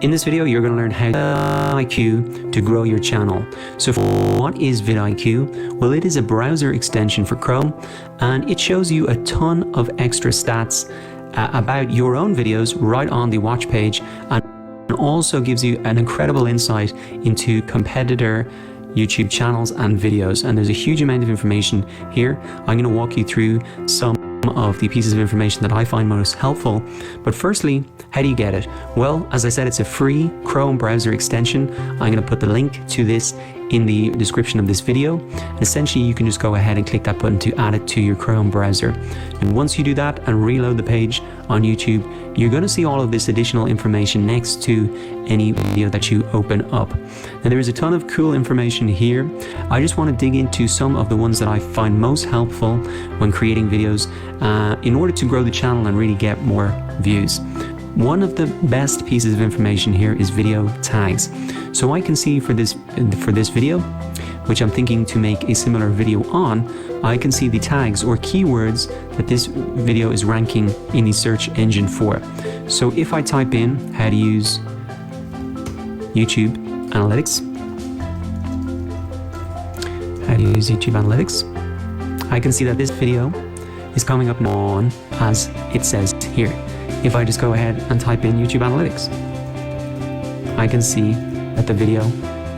In this video, you're going to learn how to use VidIQ to grow your channel. So what is VidIQ? Well, it is a browser extension for Chrome, and it shows you a ton of extra stats about your own videos right on the watch page, and also gives you an incredible insight into competitor YouTube channels and videos. And there's a huge amount of information here. I'm going to walk you through some of the pieces of information that I find most helpful. But firstly, how do you get it? Well, as I said, it's a free Chrome browser extension. I'm going to put the link to this in the description of this video. And essentially, you can just go ahead and click that button to add it to your Chrome browser. And once you do that and reload the page on YouTube, you're going to see all of this additional information next to any video that you open up. Now, there is a ton of cool information here. I just want to dig into some of the ones that I find most helpful when creating videos in order to grow the channel and really get more views. One of the best pieces of information here is video tags. So I can see for this video, which I'm thinking to make a similar video on, I can see the tags or keywords that this video is ranking in the search engine for. So if I type in how to use YouTube Analytics, I can see that this video is coming up on as it says here. If I just go ahead and type in YouTube Analytics, I can see that the video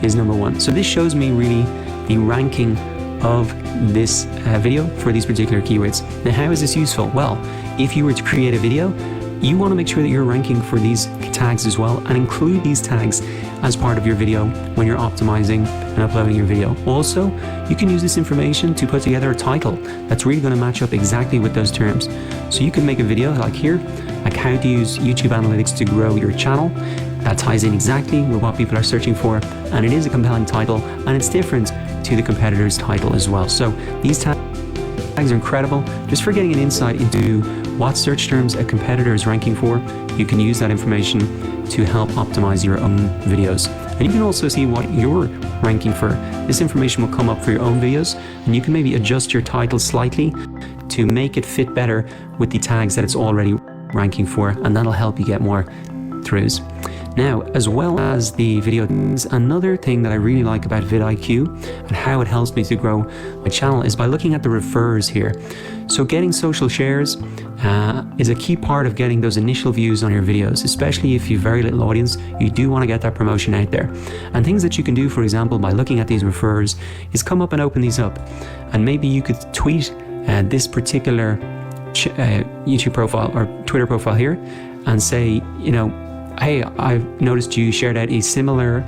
is #1. So this shows me really the ranking of this video for these particular keywords. Now, how is this useful? Well, if you were to create a video, you want to make sure that you're ranking for these tags as well, and include these tags as part of your video when you're optimizing and uploading your video. Also, you can use this information to put together a title that's really going to match up exactly with those terms. So you can make a video like here, like how to use YouTube Analytics to grow your channel. That ties in exactly with what people are searching for, and it is a compelling title, and it's different to the competitor's title as well. So these tags are incredible just for getting an insight into what search terms a competitor is ranking for. You can use that information to help optimize your own videos. And you can also see what you're ranking for. This information will come up for your own videos, and you can maybe adjust your title slightly to make it fit better with the tags that it's already ranking for, and that'll help you get more throughs. Now, as well as the video, another thing that I really like about VidIQ and how it helps me to grow my channel is by looking at the refers here. So getting social shares is a key part of getting those initial views on your videos, especially if you have very little audience. You do want to get that promotion out there. And things that you can do, for example, by looking at these refers, is come up and open these up. And maybe you could tweet this particular YouTube profile or Twitter profile here and say, you know, hey, I've noticed you shared out a similar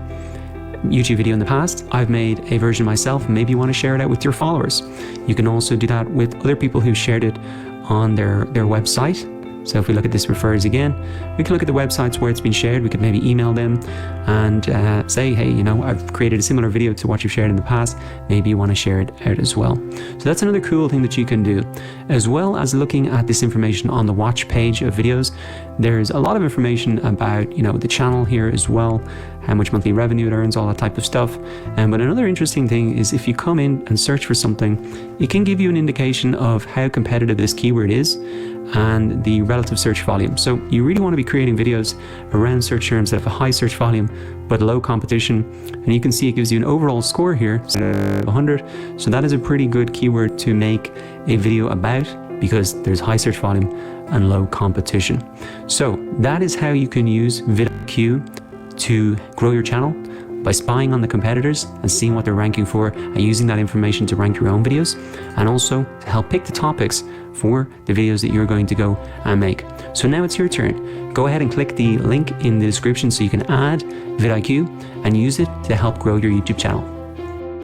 YouTube video in the past. I've made a version myself. Maybe you want to share it out with your followers. You can also do that with other people who shared it on their website. So if we look at this refers again, we can look at the websites where it's been shared. We could maybe email them and say, hey, you know, I've created a similar video to what you've shared in the past. Maybe you want to share it out as well. So that's another cool thing that you can do. As well as looking at this information on the watch page of videos, there's a lot of information about, you know, the channel here as well, how much monthly revenue it earns, all that type of stuff. But another interesting thing is if you come in and search for something, it can give you an indication of how competitive this keyword is and the relative search volume. So you really want to be creating videos around search terms that have a high search volume but low competition. And you can see it gives you an overall score here, 100. So that is a pretty good keyword to make a video about, because there's high search volume and low competition. So that is how you can use VidIQ to grow your channel, by spying on the competitors and seeing what they're ranking for and using that information to rank your own videos, and also to help pick the topics for the videos that you're going to go and make. So now it's your turn. Go ahead and click the link in the description so you can add VidIQ and use it to help grow your YouTube channel.